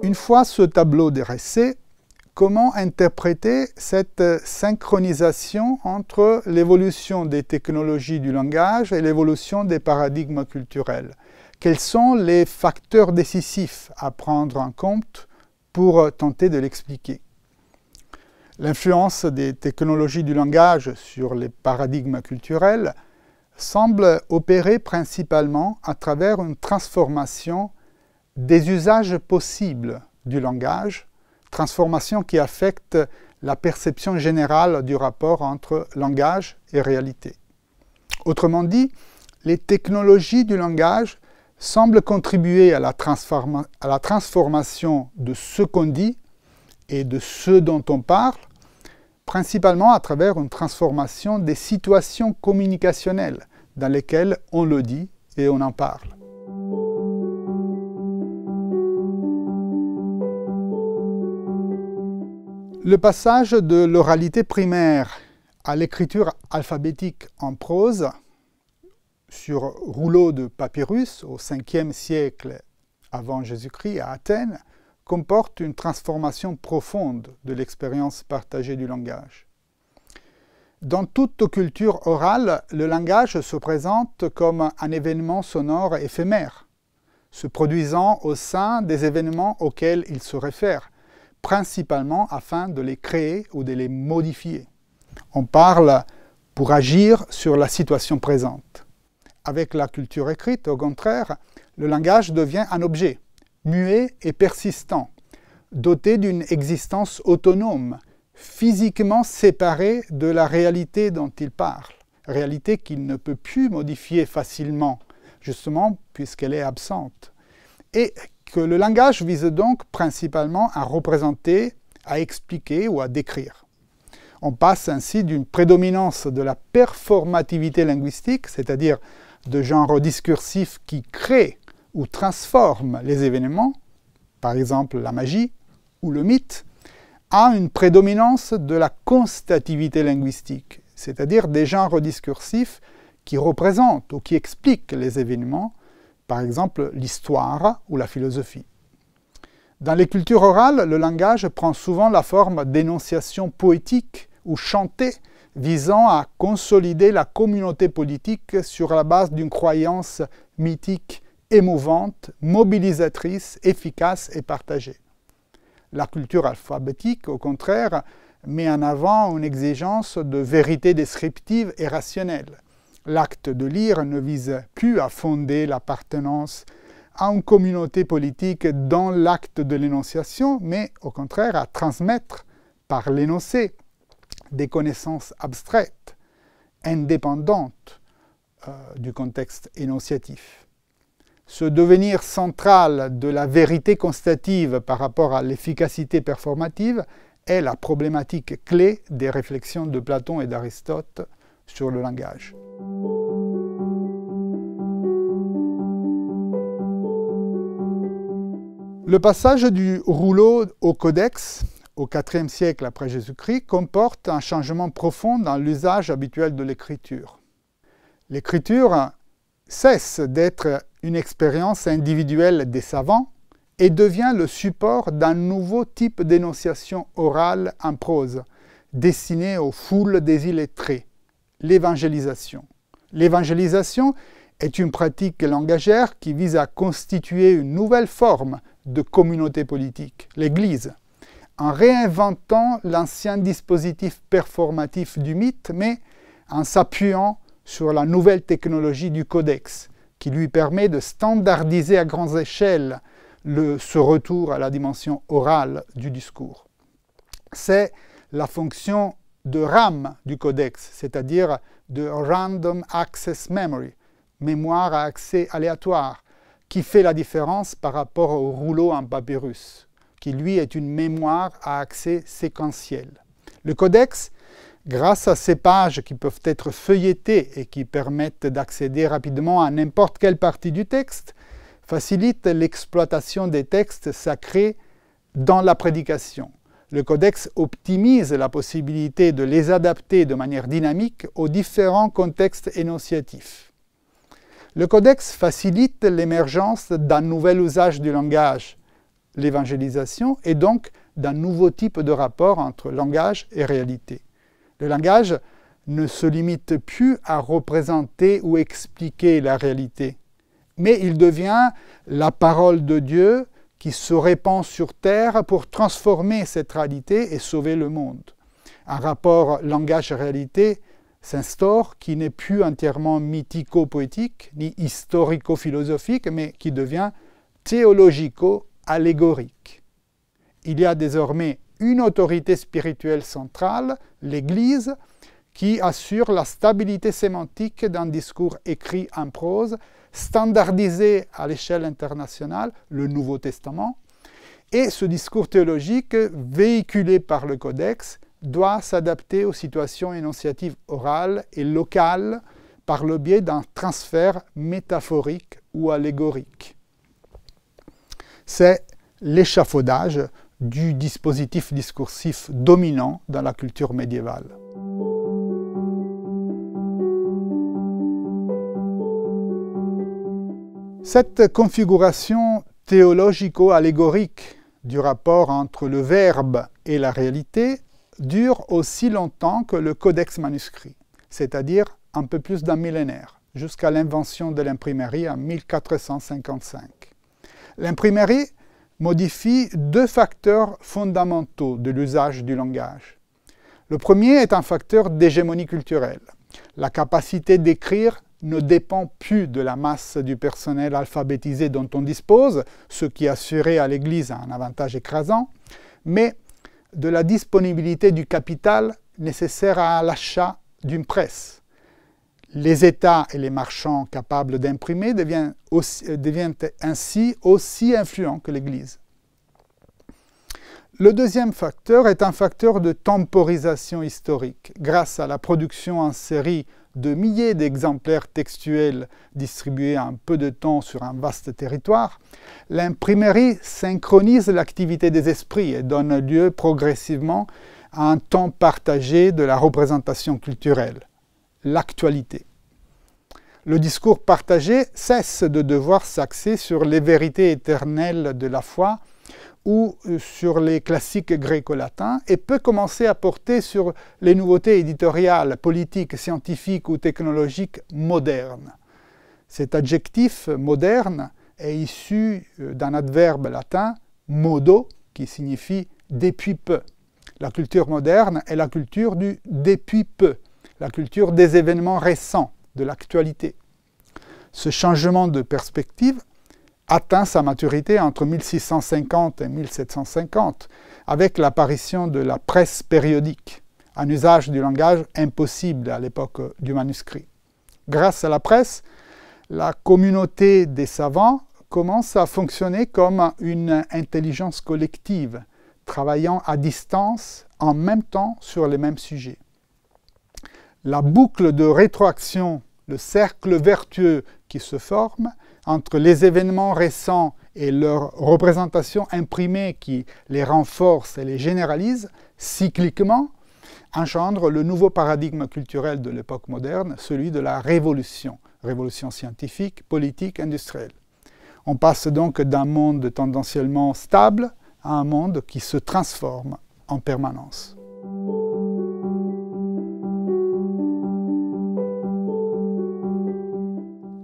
Une fois ce tableau dressé, comment interpréter cette synchronisation entre l'évolution des technologies du langage et l'évolution des paradigmes culturels? Quels sont les facteurs décisifs à prendre en compte pour tenter de l'expliquer? L'influence des technologies du langage sur les paradigmes culturels semble opérer principalement à travers une transformation des usages possibles du langage, transformation qui affecte la perception générale du rapport entre langage et réalité. Autrement dit, les technologies du langage semblent contribuer à la transformation de ce qu'on dit et de ce dont on parle, principalement à travers une transformation des situations communicationnelles dans lesquelles on le dit et on en parle. Le passage de l'oralité primaire à l'écriture alphabétique en prose sur rouleau de papyrus au 5e siècle avant Jésus-Christ à Athènes comporte une transformation profonde de l'expérience partagée du langage. Dans toute culture orale, le langage se présente comme un événement sonore éphémère, se produisant au sein des événements auxquels il se réfère, principalement afin de les créer ou de les modifier. On parle pour agir sur la situation présente. Avec la culture écrite, au contraire, le langage devient un objet, muet et persistant, doté d'une existence autonome, physiquement séparée de la réalité dont il parle, réalité qu'il ne peut plus modifier facilement, justement puisqu'elle est absente. Et que le langage vise donc principalement à représenter, à expliquer ou à décrire. On passe ainsi d'une prédominance de la performativité linguistique, c'est-à-dire de genre discursif qui crée ou transforme les événements, par exemple la magie ou le mythe, à une prédominance de la constativité linguistique, c'est-à-dire des genres discursifs qui représentent ou qui expliquent les événements, par exemple l'histoire ou la philosophie. Dans les cultures orales, le langage prend souvent la forme d'énonciations poétiques ou chantées visant à consolider la communauté politique sur la base d'une croyance mythique, émouvante, mobilisatrice, efficace et partagée. La culture alphabétique, au contraire, met en avant une exigence de vérité descriptive et rationnelle. L'acte de lire ne vise plus à fonder l'appartenance à une communauté politique dans l'acte de l'énonciation, mais au contraire à transmettre par l'énoncé des connaissances abstraites, indépendantes du contexte énonciatif. Ce devenir central de la vérité constative par rapport à l'efficacité performative est la problématique clé des réflexions de Platon et d'Aristote sur le langage. Le passage du rouleau au codex, au IVe siècle après Jésus-Christ, comporte un changement profond dans l'usage habituel de l'écriture. L'écriture cesse d'être une expérience individuelle des savants et devient le support d'un nouveau type d'énonciation orale en prose, destiné aux foules des illettrés, l'évangélisation. L'évangélisation est une pratique langagère qui vise à constituer une nouvelle forme de communauté politique, l'Église, en réinventant l'ancien dispositif performatif du mythe, mais en s'appuyant sur la nouvelle technologie du codex, qui lui permet de standardiser à grande échelle ce retour à la dimension orale du discours. C'est la fonction de RAM du codex, c'est-à-dire de Random Access Memory, mémoire à accès aléatoire, qui fait la différence par rapport au rouleau en papyrus, qui lui est une mémoire à accès séquentiel. Le codex Grâce à ces pages qui peuvent être feuilletées et qui permettent d'accéder rapidement à n'importe quelle partie du texte, facilite l'exploitation des textes sacrés dans la prédication. Le codex optimise la possibilité de les adapter de manière dynamique aux différents contextes énonciatifs. Le codex facilite l'émergence d'un nouvel usage du langage, l'évangélisation, et donc d'un nouveau type de rapport entre langage et réalité. Le langage ne se limite plus à représenter ou expliquer la réalité, mais il devient la parole de Dieu qui se répand sur terre pour transformer cette réalité et sauver le monde. Un rapport langage-réalité s'instaure qui n'est plus entièrement mythico-poétique ni historico-philosophique, mais qui devient théologico-allégorique. Il y a désormais une autorité spirituelle centrale, l'Église, qui assure la stabilité sémantique d'un discours écrit en prose, standardisé à l'échelle internationale, le Nouveau Testament, et ce discours théologique, véhiculé par le Codex, doit s'adapter aux situations énonciatives orales et locales par le biais d'un transfert métaphorique ou allégorique. C'est l'échafaudage du dispositif discursif dominant dans la culture médiévale. Cette configuration théologico-allégorique du rapport entre le verbe et la réalité dure aussi longtemps que le codex manuscrit, c'est-à-dire un peu plus d'un millénaire, jusqu'à l'invention de l'imprimerie en 1455. L'imprimerie modifie deux facteurs fondamentaux de l'usage du langage. Le premier est un facteur d'hégémonie culturelle. La capacité d'écrire ne dépend plus de la masse du personnel alphabétisé dont on dispose, ce qui assurait à l'Église un avantage écrasant, mais de la disponibilité du capital nécessaire à l'achat d'une presse. Les États et les marchands capables d'imprimer deviennent ainsi aussi influents que l'Église. Le deuxième facteur est un facteur de temporisation historique. Grâce à la production en série de milliers d'exemplaires textuels distribués en peu de temps sur un vaste territoire, l'imprimerie synchronise l'activité des esprits et donne lieu progressivement à un temps partagé de la représentation culturelle, l'actualité. Le discours partagé cesse de devoir s'axer sur les vérités éternelles de la foi ou sur les classiques gréco-latins et peut commencer à porter sur les nouveautés éditoriales, politiques, scientifiques ou technologiques modernes. Cet adjectif moderne est issu d'un adverbe latin modo qui signifie depuis peu. La culture moderne est la culture du depuis peu, la culture des événements récents, de l'actualité. Ce changement de perspective atteint sa maturité entre 1650 et 1750, avec l'apparition de la presse périodique, un usage du langage impossible à l'époque du manuscrit. Grâce à la presse, la communauté des savants commence à fonctionner comme une intelligence collective, travaillant à distance en même temps sur les mêmes sujets. La boucle de rétroaction, le cercle vertueux qui se forme entre les événements récents et leur représentation imprimée qui les renforce et les généralise cycliquement, engendre le nouveau paradigme culturel de l'époque moderne, celui de la révolution scientifique, politique, industrielle. On passe donc d'un monde tendanciellement stable à un monde qui se transforme en permanence.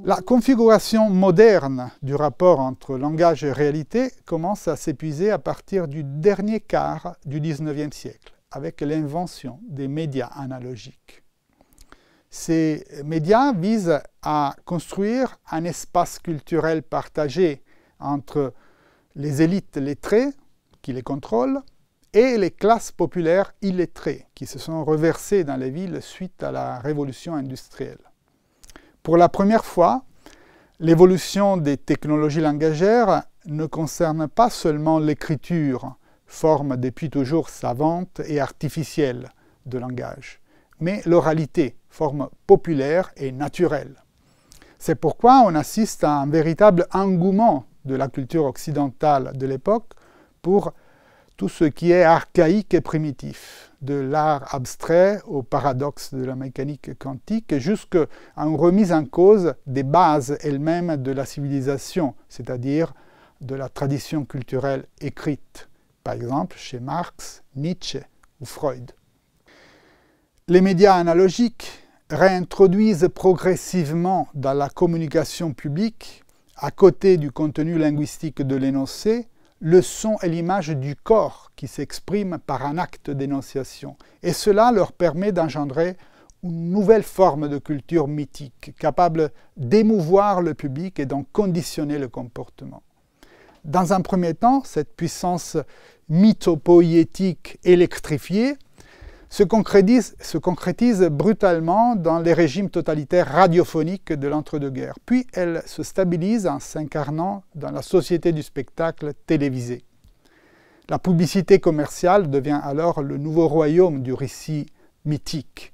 La configuration moderne du rapport entre langage et réalité commence à s'épuiser à partir du dernier quart du XIXe siècle, avec l'invention des médias analogiques. Ces médias visent à construire un espace culturel partagé entre les élites lettrées, qui les contrôlent, et les classes populaires illettrées, qui se sont reversées dans les villes suite à la révolution industrielle. Pour la première fois, l'évolution des technologies langagères ne concerne pas seulement l'écriture, forme depuis toujours savante et artificielle de langage, mais l'oralité, forme populaire et naturelle. C'est pourquoi on assiste à un véritable engouement de la culture occidentale de l'époque pour tout ce qui est archaïque et primitif, de l'art abstrait au paradoxe de la mécanique quantique, jusqu'à une remise en cause des bases elles-mêmes de la civilisation, c'est-à-dire de la tradition culturelle écrite, par exemple chez Marx, Nietzsche ou Freud. Les médias analogiques réintroduisent progressivement dans la communication publique, à côté du contenu linguistique de l'énoncé, le son et l'image du corps qui s'expriment par un acte d'énonciation. Et cela leur permet d'engendrer une nouvelle forme de culture mythique, capable d'émouvoir le public et d'en conditionner le comportement. Dans un premier temps, cette puissance mythopoïétique électrifiée se concrétise brutalement dans les régimes totalitaires radiophoniques de l'entre-deux-guerres. Puis elle se stabilise en s'incarnant dans la société du spectacle télévisé. La publicité commerciale devient alors le nouveau royaume du récit mythique,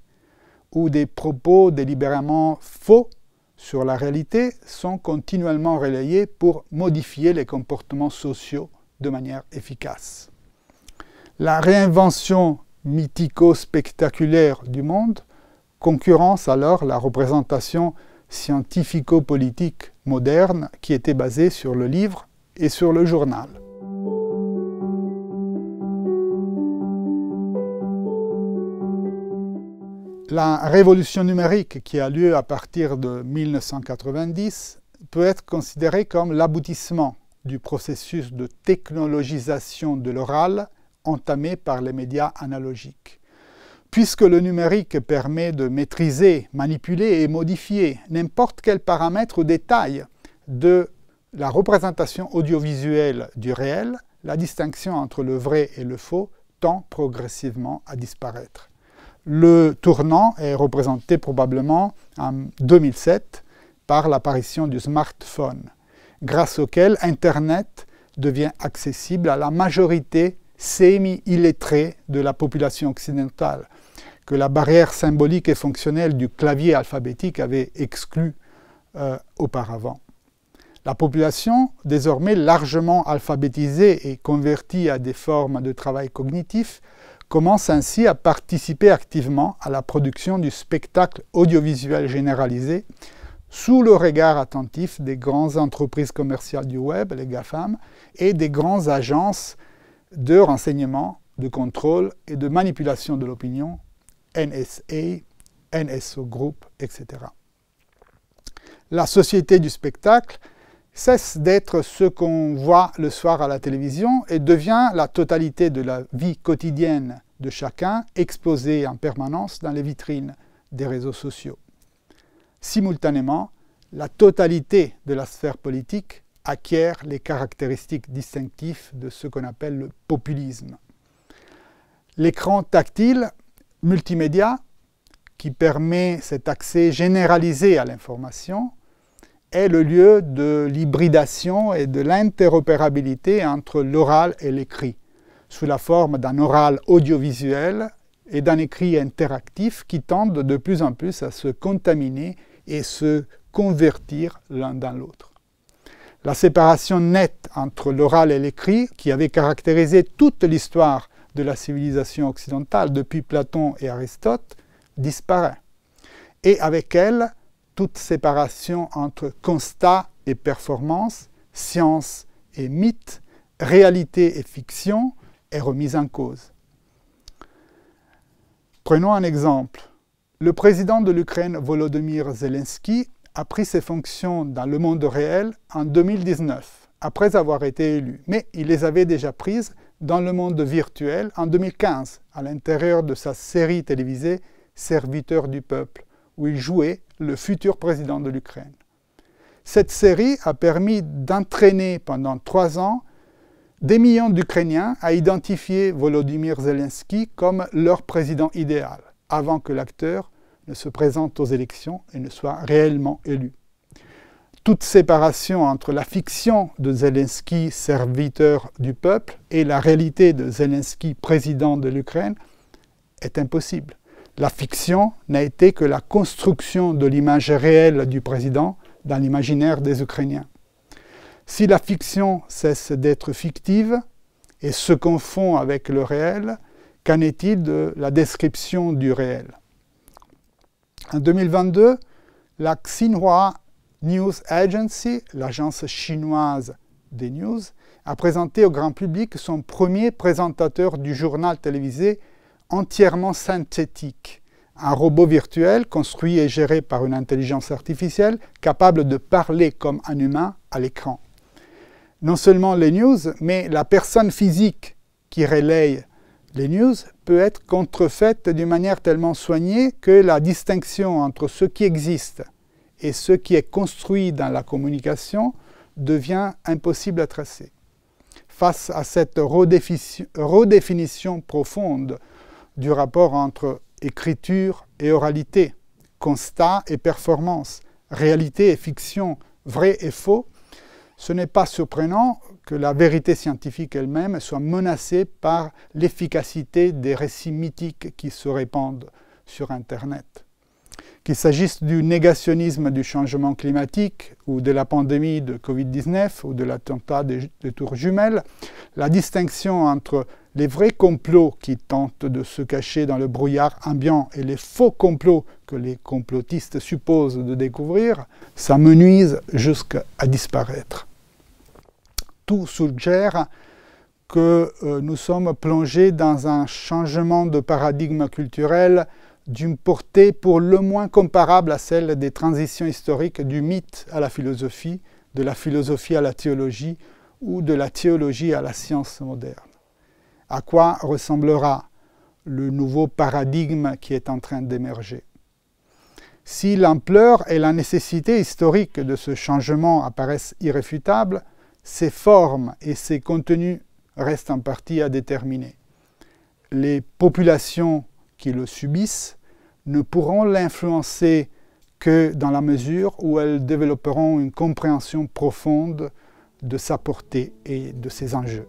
où des propos délibérément faux sur la réalité sont continuellement relayés pour modifier les comportements sociaux de manière efficace. La réinvention mythico-spectaculaire du monde concurrence alors la représentation scientifico-politique moderne qui était basée sur le livre et sur le journal. La révolution numérique qui a lieu à partir de 1990 peut être considérée comme l'aboutissement du processus de technologisation de l'oral entamé par les médias analogiques. Puisque le numérique permet de maîtriser, manipuler et modifier n'importe quel paramètre ou détail de la représentation audiovisuelle du réel, la distinction entre le vrai et le faux tend progressivement à disparaître. Le tournant est représenté probablement en 2007 par l'apparition du smartphone, grâce auquel Internet devient accessible à la majorité semi-illettrée de la population occidentale, que la barrière symbolique et fonctionnelle du clavier alphabétique avait exclue auparavant. La population, désormais largement alphabétisée et convertie à des formes de travail cognitif, commence ainsi à participer activement à la production du spectacle audiovisuel généralisé sous le regard attentif des grandes entreprises commerciales du web, les GAFAM, et des grandes agences de renseignement, de contrôle et de manipulation de l'opinion, NSA, NSO Group, etc. La société du spectacle cesse d'être ce qu'on voit le soir à la télévision et devient la totalité de la vie quotidienne de chacun, exposée en permanence dans les vitrines des réseaux sociaux. Simultanément, la totalité de la sphère politique acquiert les caractéristiques distinctives de ce qu'on appelle le populisme. L'écran tactile multimédia, qui permet cet accès généralisé à l'information, est le lieu de l'hybridation et de l'interopérabilité entre l'oral et l'écrit, sous la forme d'un oral audiovisuel et d'un écrit interactif qui tendent de plus en plus à se contaminer et se convertir l'un dans l'autre. La séparation nette entre l'oral et l'écrit, qui avait caractérisé toute l'histoire de la civilisation occidentale depuis Platon et Aristote, disparaît. Et avec elle, toute séparation entre constat et performance, science et mythe, réalité et fiction est remise en cause. Prenons un exemple. Le président de l'Ukraine, Volodymyr Zelensky, a pris ses fonctions dans le monde réel en 2019, après avoir été élu. Mais il les avait déjà prises dans le monde virtuel en 2015, à l'intérieur de sa série télévisée « Serviteur du peuple », où il jouait le futur président de l'Ukraine. Cette série a permis d'entraîner pendant 3 ans des millions d'Ukrainiens à identifier Volodymyr Zelensky comme leur président idéal, avant que l'acteur ne se présente aux élections et ne soit réellement élu. Toute séparation entre la fiction de Zelensky, serviteur du peuple, et la réalité de Zelensky, président de l'Ukraine, est impossible. La fiction n'a été que la construction de l'image réelle du président dans l'imaginaire des Ukrainiens. Si la fiction cesse d'être fictive et se confond avec le réel, qu'en est-il de la description du réel? En 2022, la Xinhua News Agency, l'agence chinoise des news, a présenté au grand public son premier présentateur du journal télévisé entièrement synthétique, un robot virtuel construit et géré par une intelligence artificielle capable de parler comme un humain à l'écran. Non seulement les news, mais la personne physique qui relaye les news peut être contrefaite d'une manière tellement soignée que la distinction entre ce qui existe et ce qui est construit dans la communication devient impossible à tracer. Face à cette redéfinition profonde du rapport entre écriture et oralité, constat et performance, réalité et fiction, vrai et faux, ce n'est pas surprenant que la vérité scientifique elle-même soit menacée par l'efficacité des récits mythiques qui se répandent sur Internet. Qu'il s'agisse du négationnisme du changement climatique ou de la pandémie de Covid-19 ou de l'attentat des tours jumelles, la distinction entre les vrais complots qui tentent de se cacher dans le brouillard ambiant et les faux complots que les complotistes supposent de découvrir s'amenuise jusqu'à disparaître. Tout suggère que nous sommes plongés dans un changement de paradigme culturel d'une portée pour le moins comparable à celle des transitions historiques du mythe à la philosophie, de la philosophie à la théologie ou de la théologie à la science moderne. À quoi ressemblera le nouveau paradigme qui est en train d'émerger? Si l'ampleur et la nécessité historique de ce changement apparaissent irréfutables, ses formes et ses contenus restent en partie à déterminer. Les populations qui le subissent ne pourront l'influencer que dans la mesure où elles développeront une compréhension profonde de sa portée et de ses enjeux.